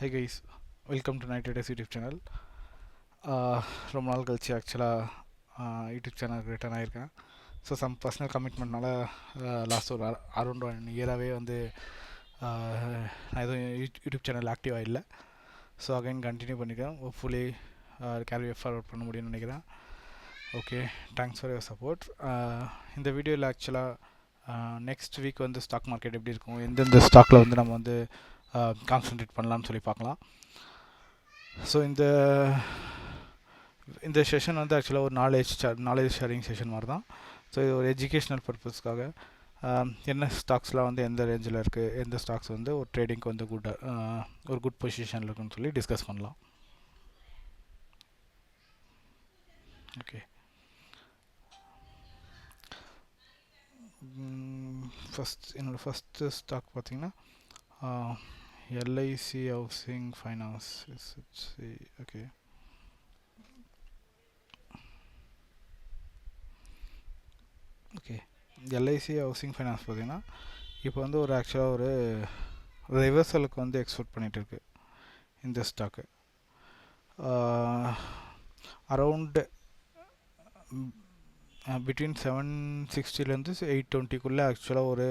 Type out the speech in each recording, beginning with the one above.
Hi guys, welcome to Night Riders YouTube channel. ரொம்ப நாள் கழிச்சு ஆக்சுவலாக யூடியூப் சேனலுக்கு ரிட்டர்ன் ஆகியிருக்கேன். ஸோ சம் பர்சனல் கமிட்மெண்ட்னால லாஸ்ட் ஒரு அரௌண்ட் 1 இயராகவே வந்து நான் எதுவும் யூடியூப் சேனல் ஆக்டிவாக இல்லை. ஸோ அகைன் கண்டினியூ பண்ணிக்கிறேன். ஹோப்ஃபுல்லி கேரி ஃபார்வர்ட் பண்ண முடியும்னு நினைக்கிறேன். Okay, thanks for your support. இந்த வீடியோவில் ஆக்சுவலாக நெக்ஸ்ட் வீக் வந்து ஸ்டாக் மார்க்கெட் எப்படி இருக்கும், எந்தெந்த ஸ்டாக்கில் வந்து நம்ம வந்து கான்சன்ட்ரேட் பண்ணலாம்னு சொல்லி பார்க்கலாம். ஸோ இந்த செஷன் வந்து ஆக்சுவலாக ஒரு நாலேஜ் ஷேரிங் செஷன் மாதிரி தான். ஸோ இது ஒரு எஜுகேஷ்னல் பர்பஸ்க்காக என்ன ஸ்டாக்ஸ்லாம் வந்து எந்த ரேஞ்சில் இருக்குது, எந்த ஸ்டாக்ஸ் வந்து ஒரு ட்ரேடிங்க்கு வந்து ஒரு குட் பொசிஷனில் இருக்குன்னு சொல்லி டிஸ்கஸ் பண்ணலாம். ஓகே, என்னோடய ஃபஸ்ட்டு ஸ்டாக் பார்த்திங்கன்னா LIC housing finance. Okay, LIC housing finance பார்த்திங்கன்னா இப்போ வந்து ஒரு ஆக்சுவலாக ஒரு ரிவர்சலுக்கு வந்து எக்ஸ்பெக்ட் பண்ணிகிட்டு இருக்கு இந்த ஸ்டாக்கு. அரவுண்டு பிட்வீன் 760லேருந்து 820க்குள்ளே ஆக்சுவலாக ஒரு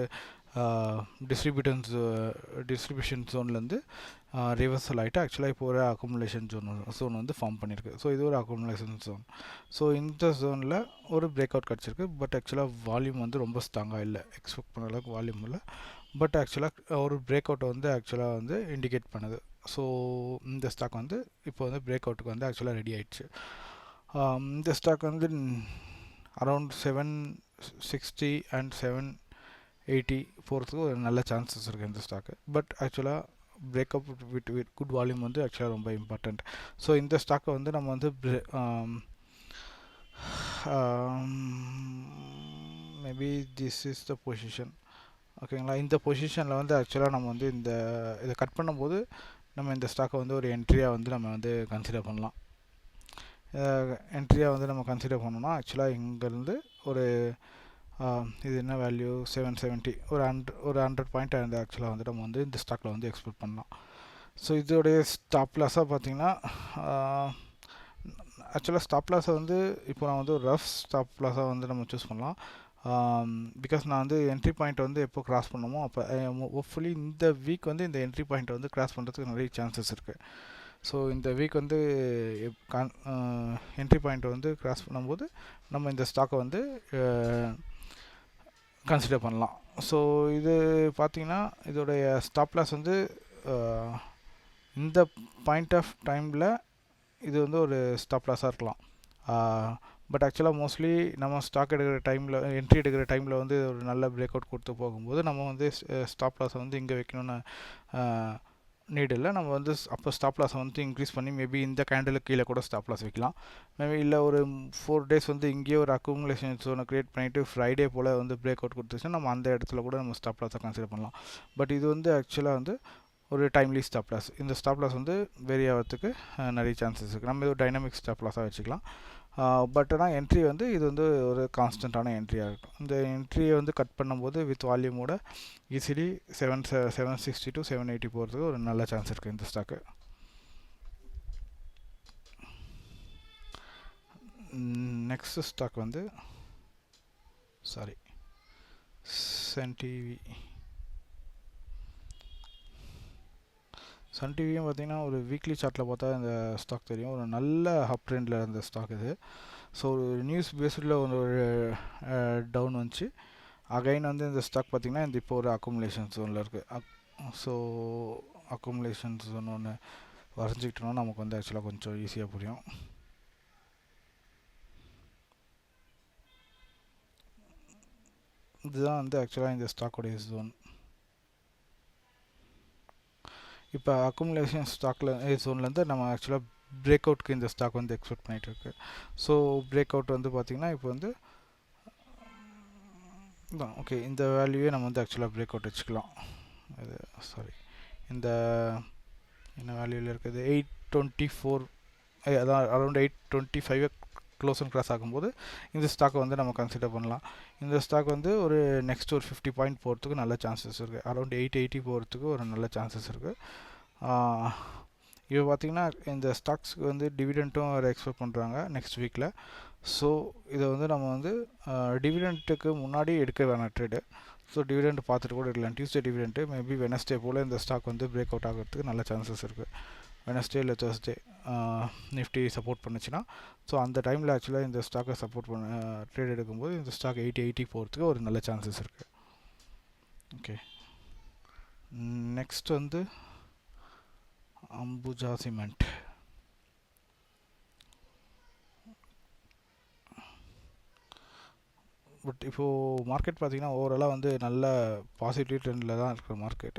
டிஸ்ட்ரிபியூஷன் ஜோன்லேருந்து ரிவர்சல் ஆகிட்டு ஆக்சுவலாக இப்போ ஒரு அக்குமுலேஷன் ஜோன் வந்து ஃபார்ம் பண்ணியிருக்கு. ஸோ இது ஒரு அக்குமுலேஷன் ஜோன். ஸோ இந்த ஜோனில் ஒரு பிரேக் அவுட் கிடச்சிருக்கு. பட் ஆக்சுவலாக வால்யூம் வந்து ரொம்ப ஸ்ட்ராங்காக இல்லை, எக்ஸ்பெக்ட் பண்ண அளவுக்கு வால்யூம் இல்லை. பட் ஆக்சுவலாக ஒரு பிரேக் அவுட்டை வந்து ஆக்சுவலாக வந்து இண்டிகேட் பண்ணுது. ஸோ இந்த ஸ்டாக் வந்து இப்போ வந்து பிரேக் அவுட்டுக்கு வந்து ஆக்சுவலாக ரெடி ஆகிடுச்சு. இந்த ஸ்டாக் வந்து அரவுண்ட் 760 அண்ட் 780 போகிறதுக்கு ஒரு நல்ல சான்சஸ் இருக்குது இந்த ஸ்டாக்கு. பட் ஆக்சுவலாக பிரேக்கப் வித் குட் வால்யூம் வந்து ஆக்சுவலாக ரொம்ப இம்பார்ட்டண்ட். ஸோ இந்த ஸ்டாக்கை வந்து நம்ம வந்து maybe this is the position. ஓகேங்களா, இந்த பொசிஷனில் வந்து ஆக்சுவலாக நம்ம வந்து இதை கட் பண்ணும்போது நம்ம இந்த ஸ்டாக்கை வந்து ஒரு என்ட்ரியாக வந்து நம்ம வந்து கன்சிடர் பண்ணலாம். என்ட்ரியாக வந்து நம்ம கன்சிடர் பண்ணோம்னா ஆக்சுவலாக இங்கேருந்து ஒரு இது என்ன வேல்யூ 770 ஒரு 100 பாயிண்ட் அந்த ஆக்சுவலாக வந்து நம்ம வந்து இந்த ஸ்டாக்கில் வந்து எக்ஸ்பெக்ட் பண்ணலாம். ஸோ இதோடைய ஸ்டாப் லாஸாக பார்த்திங்கன்னா ஆக்சுவலாக ஸ்டாப் லாஸை வந்து இப்போ நான் வந்து ஒரு ரஃப் ஸ்டாப் லாஸாக வந்து நம்ம சூஸ் பண்ணலாம். பிகாஸ் நான் வந்து என்ட்ரி பாயிண்ட் வந்து எப்போ கிராஸ் பண்ணமோ அப்போ ஹோப்ஃபுல்லி இந்த வீக் வந்து இந்த என்ட்ரி பாயிண்ட்டை வந்து கிராஸ் பண்ணுறதுக்கு நிறைய சான்சஸ் இருக்குது. ஸோ இந்த வீக் வந்து என்ட்ரி பாயிண்ட்டை வந்து கிராஸ் பண்ணும்போது நம்ம இந்த ஸ்டாக்கை வந்து கன்சிடர் பண்ணலாம். ஸோ இது பார்த்திங்கன்னா இதோடைய ஸ்டாப் லாஸ் வந்து இந்த பாயிண்ட் ஆஃப் டைமில் இது வந்து ஒரு ஸ்டாப் லாஸாக இருக்கலாம். பட் ஆக்சுவலாக மோஸ்ட்லி நம்ம ஸ்டாக் எடுக்கிற டைமில், என்ட்ரி எடுக்கிற டைமில் வந்து ஒரு நல்ல பிரேக் அவுட் கொடுத்து போகும்போது நம்ம வந்து ஸ்டாப் லாஸை வந்து இங்கே வைக்கணும்னு நீட் இல்லை. நம்ம வந்து அப்போ ஸ்டாப் லாஸை வந்து இன்க்ரீஸ் பண்ணி மேபி இந்த கேண்டலுக்கு கீழே கூட ஸ்டாப் லாஸ் வைக்கலாம். மேபி இல்லை ஒரு 4 days வந்து இங்கேயே ஒரு அக்குமுலேஷன் ஜோனை க்ரியேட் பண்ணிவிட்டு ஃப்ரைடே போல் வந்து பிரேக் அவுட் கொடுத்துச்சுன்னா நம்ம அந்த இடத்துல கூட நம்ம ஸ்டாப் லாஸை கன்சிடர் பண்ணலாம். பட் இது வந்து ஆக்சுவலாக வந்து ஒரு டைம்லி ஸ்டாப் லாஸ். இந்த ஸ்டாப் லாஸ் வந்து வேரி ஆகிறதுக்கு நிறைய சான்சஸ் இருக்குது. நம்ம இது ஒரு டைனமிக் ஸ்டாப் லாஸாக வச்சுக்கலாம். பட் ஆனால் என்ட்ரி வந்து இது வந்து ஒரு கான்ஸ்டண்ட்டான என்ட்ரியாக இருக்கும். இந்த என்ட்ரியை வந்து கட் பண்ணும்போது வித் வால்யூமோட ஈஸிலி 760 to 780 போகிறதுக்கு ஒரு நல்ல சான்ஸ் இருக்குது இந்த ஸ்டாக்கு. நெக்ஸ்ட் ஸ்டாக் வந்து சன் டிவியும் பார்த்திங்கன்னா ஒரு வீக்லி சார்ட்டில் பார்த்தா இந்த ஸ்டாக் தெரியும், ஒரு நல்ல அப் ட்ரெண்டில் இருந்த ஸ்டாக் இது. ஸோ ஒரு நியூஸ் பேஸ்டில் ஒரு டவுன் வந்துச்சு. அகைன் வந்து இந்த ஸ்டாக் பார்த்திங்கன்னா இந்த இப்போ ஒரு அக்குமுலேஷன் ஜோனில் இருக்குது. ஸோ அக்குமுலேஷன் ஜோன் ஒன்று வரைஞ்சிக்கிட்டோன்னா நமக்கு வந்து ஆக்சுவலாக கொஞ்சம் ஈஸியாக புரியும். இதுதான் வந்து ஆக்சுவலாக இந்த ஸ்டாக்கோடைய ஜோன். இப்போ அக்குமுலேஷன் ஜோன்லேருந்து நம்ம ஆக்சுவலாக பிரேக் அவுட்க்கு இந்த ஸ்டாக் வந்து எக்ஸ்பெக்ட் பண்ணிகிட்டு இருக்கு. ஸோ பிரேக் அவுட் வந்து பார்த்திங்கன்னா இப்போ வந்து ஓகே, இந்த வேல்யூவே நம்ம வந்து ஆக்சுவலாக பிரேக் அவுட் வச்சுக்கலாம். இது இந்த என்ன வேல்யூவில் இருக்குது 824, அதான் அரௌண்ட் 825 க்ளோஸ் அண்ட் கிராஸ் ஆகும்போது இந்த ஸ்டாக்கை வந்து நம்ம கன்சிடர் பண்ணலாம். இந்த ஸ்டாக் வந்து ஒரு நெக்ஸ்ட் ஒரு 50 பாயிண்ட் போகிறதுக்கு நல்ல சான்சஸ் இருக்குது. அரௌண்ட் 880 போகிறதுக்கு ஒரு நல்ல சான்சஸ் இருக்குது. இப்போ பார்த்தீங்கன்னா இந்த ஸ்டாக்ஸ்க்கு வந்து டிவிடெண்ட்டும் வேறு எக்ஸ்பெக்ட் பண்ணுறாங்க நெக்ஸ்ட் வீக்கில். ஸோ இதை வந்து நம்ம வந்து டிவிடெண்ட்டுக்கு முன்னாடி எடுக்க வேணாம் ட்ரேடு. ஸோ டிவிடெண்ட் பார்த்துட்டு கூட இருக்கலாம். டியூஸ்டே டிவிடெண்ட்டு மேபி வெனஸ்டே போல் இந்த ஸ்டாக் வந்து பிரேக் அவுட் ஆகிறதுக்கு நல்ல சான்சஸ் இருக்குது. வெனஸ்டே இல்லை தேர்ஸ்டே நிஃப்டி சப்போர்ட் பண்ணுச்சுன்னா, ஸோ அந்த டைமில் ஆக்சுவலாக இந்த ஸ்டாக்கை சப்போர்ட் பண்ண ட்ரேட் எடுக்கும்போது இந்த ஸ்டாக் 80 போகிறதுக்கு ஒரு நல்ல சான்சஸ் இருக்குது. ஓகே, நெக்ஸ்ட் வந்து அம்புஜா சிமெண்ட். பட் இப்போது மார்க்கெட் பார்த்திங்கன்னா ஓவராலாக வந்து நல்ல பாசிட்டிவ் ட்ரெண்டில் தான் இருக்கிற மார்க்கெட்.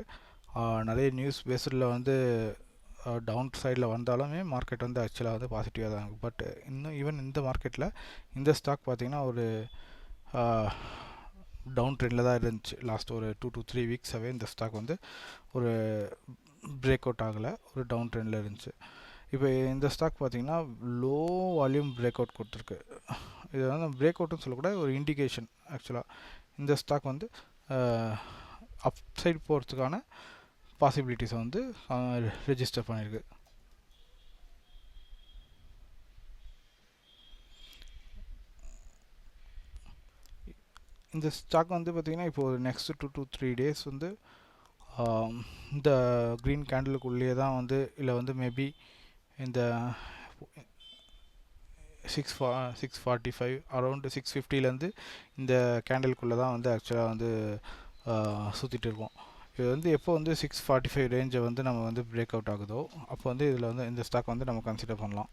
நிறைய நியூஸ் பேஸில் வந்து டவுன் சைடில் வந்தாலுமே மார்க்கெட் வந்து ஆக்சுவலாக வந்து பாசிட்டிவாக தான் இருக்குது. பட் இன்னும் ஈவன் இந்த மார்க்கெட்டில் இந்த ஸ்டாக் பார்த்திங்கன்னா ஒரு டவுன் ட்ரெண்டில் தான் இருந்துச்சு. லாஸ்ட் ஒரு 2 to 3 வீக்ஸாகவே இந்த ஸ்டாக் வந்து ஒரு பிரேக் அவுட் ஆகலை, ஒரு டவுன் ட்ரெண்டில் இருந்துச்சு. இப்போ இந்த ஸ்டாக் பார்த்திங்கன்னா லோ வால்யூம் பிரேக் அவுட் கொடுத்துருக்கு. இது வந்து பிரேக் அவுட்னு சொல்லக்கூடாது, ஒரு இண்டிகேஷன். ஆக்சுவலாக இந்த ஸ்டாக் வந்து அப் சைடு போகிறதுக்கான பாசிபிலிட்டிஸை வந்து ரெஜிஸ்டர் பண்ணியிருக்கு. இந்த ஸ்டாக் வந்து பார்த்திங்கன்னா இப்போது நெக்ஸ்ட் 2 to 3 days வந்து இந்த க்ரீன் கேண்டலுக்குள்ளேயே தான் வந்து, இல்லை வந்து மேபி இந்த 645 அரௌண்டு 650லேருந்து இந்த கேண்டலுக்குள்ளே தான் வந்து ஆக்சுவலாக வந்து சுற்றிட்டு இருக்கோம். இது வந்து எப்போ வந்து 645 ரேஞ்சை வந்து நம்ம வந்து பிரேக் அவுட் ஆகுதோ அப்போ வந்து இதில் வந்து இந்த ஸ்டாக் வந்து நம்ம கன்சிடர் பண்ணலாம்.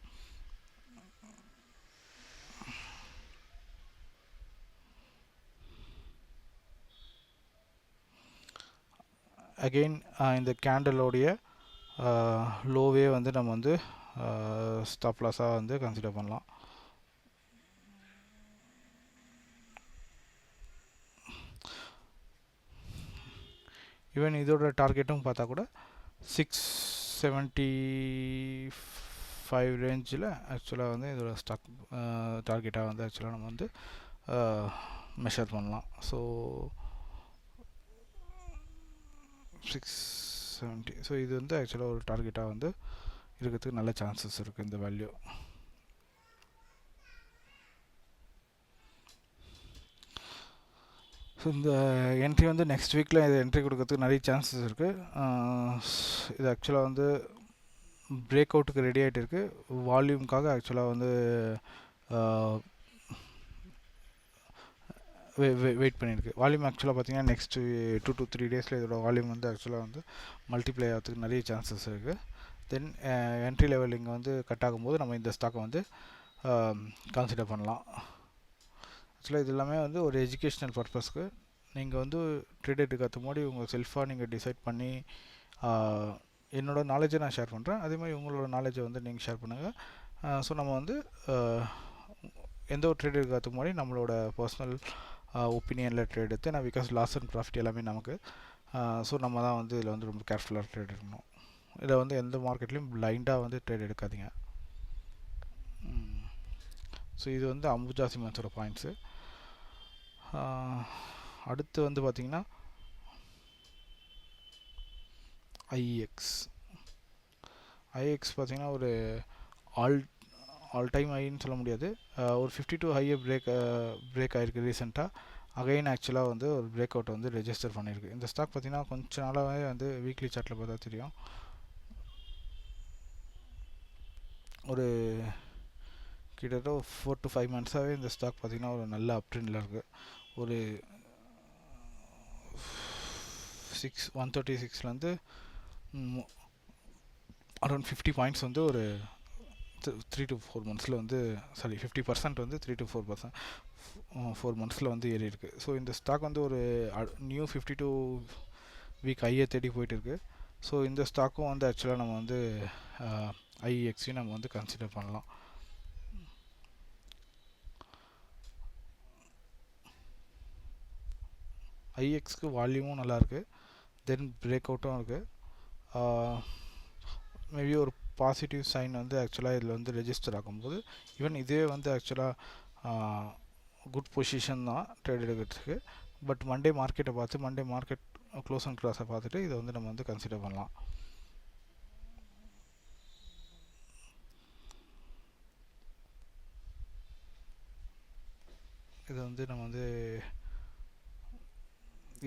அகெயின் இந்த கேண்டலோடைய லோவே வந்து நம்ம வந்து ஸ்டாப் லாஸாக வந்து கன்சிடர் பண்ணலாம். ஈவன் இதோட டார்கெட்டும் பார்த்தா கூட 675 ரேஞ்சில் ஆக்சுவலாக வந்து இதோட ஸ்டாக் டார்கெட்டாக வந்து ஆக்சுவலாக நம்ம வந்து மெஷர் பண்ணலாம். ஸோ 670, ஸோ இது வந்து ஆக்சுவலாக ஒரு டார்கெட்டாக வந்து இருக்கிறதுக்கு நல்ல சான்சஸ் இருக்குது இந்த வேல்யூ. ஸோ இந்த என்ட்ரி வந்து நெக்ஸ்ட் வீக்கில் இது என்ட்ரி கொடுக்கறதுக்கு நிறைய சான்சஸ் இருக்குது. இது ஆக்சுவலாக வந்து பிரேக் அவுட்டுக்கு ரெடி ஆகிட்டு இருக்குது. வால்யூமுக்காக ஆக்சுவலாக வந்து வெயிட் பண்ணியிருக்கு. வால்யூம் ஆக்சுவலாக பார்த்திங்கன்னா நெக்ஸ்ட் 2 to 3 days இதோட வால்யூம் வந்து ஆக்சுவலாக வந்து மல்டிப்ளை ஆகிறதுக்கு நிறைய சான்சஸ் இருக்குது. தென் என்ட்ரி லெவல் இங்கே வந்து கட் ஆகும்போது நம்ம இந்த ஸ்டாக்கை வந்து கன்சிடர் பண்ணலாம். ஆக்சுவலாக இது எல்லாமே வந்து ஒரு எஜுகேஷ்னல் பர்பஸ்க்கு. நீங்கள் வந்து ட்ரேட் எடுக்கிறதுக்கு முன்னாடி உங்கள் செல்ஃபாக நீங்கள் டிசைட் பண்ணி என்னோடய நாலேஜை நான் ஷேர் பண்ணுறேன், அதே மாதிரி உங்களோட நாலேஜை வந்து நீங்கள் ஷேர் பண்ணுங்கள். ஸோ நம்ம வந்து எந்த ஒரு ட்ரேட் எடுக்கிறதுக்கு முன்னாடி நம்மளோட பர்சனல் ஒப்பீனியனில் ட்ரேட் எடுத்து நான் பிகாஸ் லாஸ் அண்ட் ப்ராஃபிட் எல்லாமே நமக்கு. ஸோ நம்ம தான் வந்து இதில் வந்து ரொம்ப கேர்ஃபுல்லாக ட்ரேட் எடுக்கணும். இதை வந்து எந்த மார்க்கெட்லேயும் பிளைண்டாக வந்து ட்ரேட் எடுக்காதீங்க. ஸோ இது வந்து அம்புஜா சிமெண்ட்ஸோட பாயிண்ட்ஸு. அடுத்து வந்து பார்த்திங்கன்னா ஐஎக்ஸ் பார்த்திங்கன்னா ஒரு ஆல் டைம் ஹைன்னு சொல்ல முடியாது, ஒரு 52 ஹையை பிரேக் ஆகிருக்கு ரீசெண்டாக. அகைன் ஆக்சுவலாக வந்து ஒரு பிரேக் அவுட் வந்து ரெஜிஸ்டர் பண்ணியிருக்கு. இந்த ஸ்டாக் பார்த்திங்கன்னா கொஞ்சம் நாளாகவே வந்து வீக்லி சார்ட்டில் பார்த்தா தெரியும், ஒரு கிட்டத்தட்ட 4 to 5 monthஸாகவே இந்த ஸ்டாக் பார்த்திங்கன்னா ஒரு நல்ல அப் ட்ரெண்டில் இருக்குது. ஒரு 136லேருந்து அரௌண்ட் 50 பாயிண்ட்ஸ் வந்து ஒரு 3 to 4 monthஸில் வந்து 50% வந்து 3 to 4 monthஸில் வந்து ஏறி இருக்குது. ஸோ இந்த ஸ்டாக் வந்து ஒரு நியூ 52 வீக் ஹையை தேடி போயிட்டு இருக்குது. ஸோ இந்த ஸ்டாக்கும் வந்து ஆக்சுவலாக நம்ம வந்து ஐஎக்ஸையும் நம்ம வந்து கன்சிடர் பண்ணலாம். ஐஎக்ஸ்க்கு வால்யூமும் நல்லாயிருக்கு, தென் பிரேக் அவுட்டும் இருக்குது. மேபி ஒரு பாசிட்டிவ் சைன் வந்து ஆக்சுவலாக இதில் வந்து ரெஜிஸ்டர் ஆகும்போது ஈவன் இதே வந்து ஆக்சுவலாக குட் பொசிஷன் தான் ட்ரேட் எடுக்கிறதுக்கு. பட் மண்டே மார்க்கெட்டை பார்த்து மண்டே மார்க்கெட் க்ளோஸ் அண்ட் க்ளாஸை பார்த்துட்டு இதை வந்து நம்ம வந்து கன்சிடர் பண்ணலாம். இது வந்து நம்ம வந்து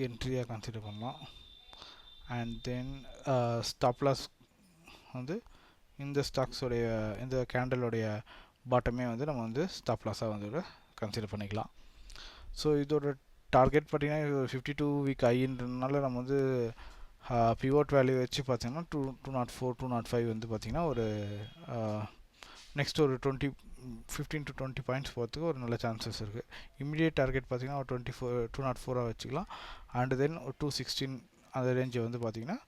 என்ட்ரியாக கன்சிடர் பண்ணலாம். அண்ட் தென் ஸ்டாப் லாஸ் வந்து இந்த ஸ்டாக்ஸோடைய இந்த கேண்டலோடைய பாட்டமே வந்து நம்ம வந்து ஸ்டாப் லாஸாக வந்து கன்சிடர் பண்ணிக்கலாம். ஸோ இதோட டார்கெட் பார்த்திங்கன்னா 52 வீக் ஐன்றதுனால நம்ம வந்து பிவோட் வேல்யூ வச்சு பார்த்தீங்கன்னா 204 205 வந்து பார்த்திங்கன்னா ஒரு நெக்ஸ்ட் ஒரு 15 to 20 பாயிண்ட்ஸ் போகிறதுக்கு ஒரு நல்ல சான்சஸ் இருக்குது. இமிடியேட் டார்கெட் பார்த்திங்கன்னா ஒரு 204 வச்சுக்கலாம். அண்ட் தென் ஒரு 216 அந்த ரேஞ்சை வந்து பார்த்திங்கன்னா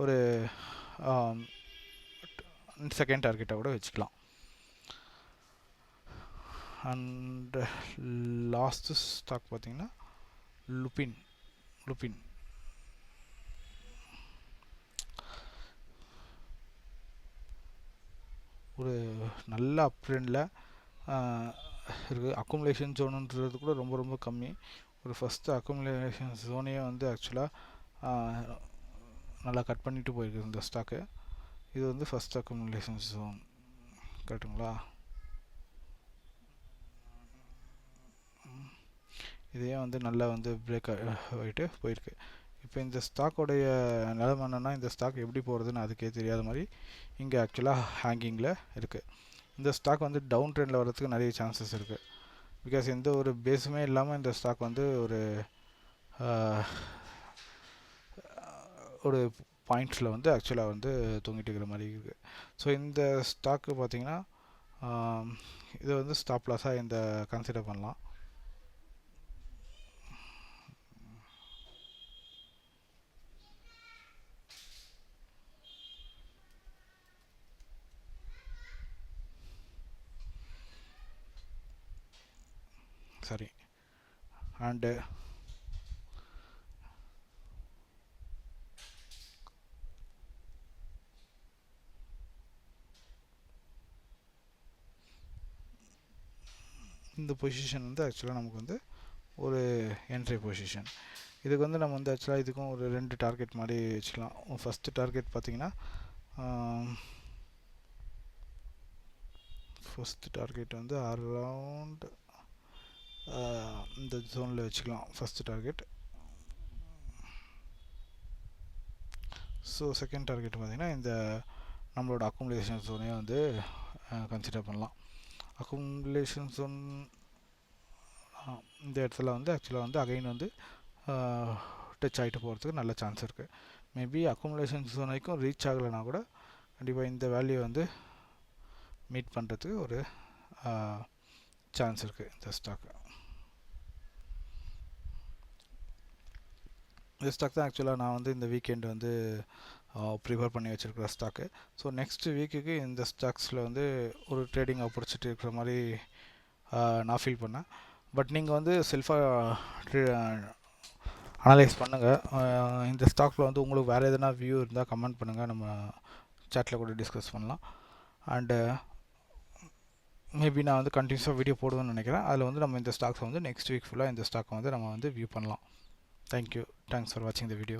ஒரு செகண்ட் டார்கெட்டாக கூட வச்சுக்கலாம். அண்ட் லாஸ்ட் ஸ்டாக் பார்த்திங்கன்னா லுபின் ஒரு நல்ல அப் ட்ரெண்டில் இருக்குது. அக்குமுலேஷன் ஜோனுன்றது கூட ரொம்ப ரொம்ப கம்மி. ஒரு ஃபஸ்ட்டு அக்குமுலேஷன் ஜோனையே வந்து ஆக்சுவலாக நல்லா கட் பண்ணிட்டு போயிருக்கு இந்த ஸ்டாக்கு. இது வந்து ஃபஸ்ட் அக்குமுலேஷன் ஜோன் கரெக்டுங்களா? இதையே வந்து நல்லா வந்து பிரேக் ஆகிட்டு போயிருக்கு. இப்போ இந்த ஸ்டாக்கோடைய நிலைமை என்னென்னா, இந்த ஸ்டாக் எப்படி போகிறதுன்னு அதுக்கே தெரியாத மாதிரி இங்கே ஆக்சுவலாக ஹேங்கிங்கில் இருக்குது. இந்த ஸ்டாக் வந்து டவுன் ட்ரெண்டில் வர்றதுக்கு நிறைய சான்சஸ் இருக்குது. பிகாஸ் எந்த ஒரு பேஸுமே இல்லாமல் இந்த ஸ்டாக் வந்து ஒரு பாயிண்ட்ஸில் வந்து ஆக்சுவலாக வந்து தூங்கிட்டு இருக்கிற மாதிரி இருக்குது. ஸோ இந்த ஸ்டாக்கு பார்த்திங்கன்னா இதை வந்து ஸ்டாப் லாஸாக இந்த கன்சிடர் பண்ணலாம். சரி. அண்டு இந்த பொசிஷன் வந்து ஆக்சுவலாக நமக்கு வந்து ஒரு என்ட்ரி பொசிஷன். இதுக்கு வந்து நம்ம வந்து ஆக்சுவலாக இதுக்கும் ஒரு 2 டார்கெட் மாதிரி வச்சுக்கலாம். ஃபஸ்ட்டு டார்கெட் பார்த்திங்கன்னா ஃபஸ்ட்டு டார்கெட் வந்து அரவுண்ட் இந்த ஜோனில் வச்சுக்கலாம் first target. So second target பார்த்திங்கன்னா இந்த நம்மளோட அக்குமுலேஷன் ஜோனையும் வந்து கன்சிடர் பண்ணலாம். அக்குமுலேஷன் ஜோன் இந்த இடத்துல வந்து ஆக்சுவலாக வந்து அகைன் வந்து டச் ஆகிட்டு போகிறதுக்கு நல்ல சான்ஸ் இருக்குது. மேபி அக்குமுலேஷன் ஜோன் வரைக்கும் ரீச் ஆகலைன்னா கூட கண்டிப்பாக இந்த வேல்யூ வந்து மீட் பண்ணுறதுக்கு ஒரு சான்ஸ் இருக்குது இந்த ஸ்டாக்கு. இந்த ஸ்டாக் தான் ஆக்சுவலாக நான் வந்து இந்த வீக்கெண்டு வந்து ப்ரிப்பேர் பண்ணி வச்சுருக்கிற ஸ்டாக்கு. ஸோ நெக்ஸ்ட் வீக்குக்கு இந்த ஸ்டாக்ஸில் வந்து ஒரு ட்ரேடிங் ஆப்பர்ச்சுனிட்டி இருக்கிற மாதிரி நான் ஃபீல் பண்ணேன். பட் நீங்கள் வந்து செல்ஃபாக அனலைஸ் பண்ணுங்கள். இந்த ஸ்டாக்கில் வந்து உங்களுக்கு வேறு எதனா வியூ இருந்தால் கமெண்ட் பண்ணுங்கள், நம்ம சேட்டில் கூட டிஸ்கஸ் பண்ணலாம். அண்டு மேபி நான் வந்து கண்டினியூஸாக வீடியோ போடுவேன்னு நினைக்கிறேன். அதில் வந்து நம்ம இந்த ஸ்டாக்ஸை வந்து நெக்ஸ்ட் வீக் ஃபுல்லாக இந்த ஸ்டாக்கை வந்து நம்ம வந்து வியூ பண்ணலாம். Thank you. Thanks for watching the video.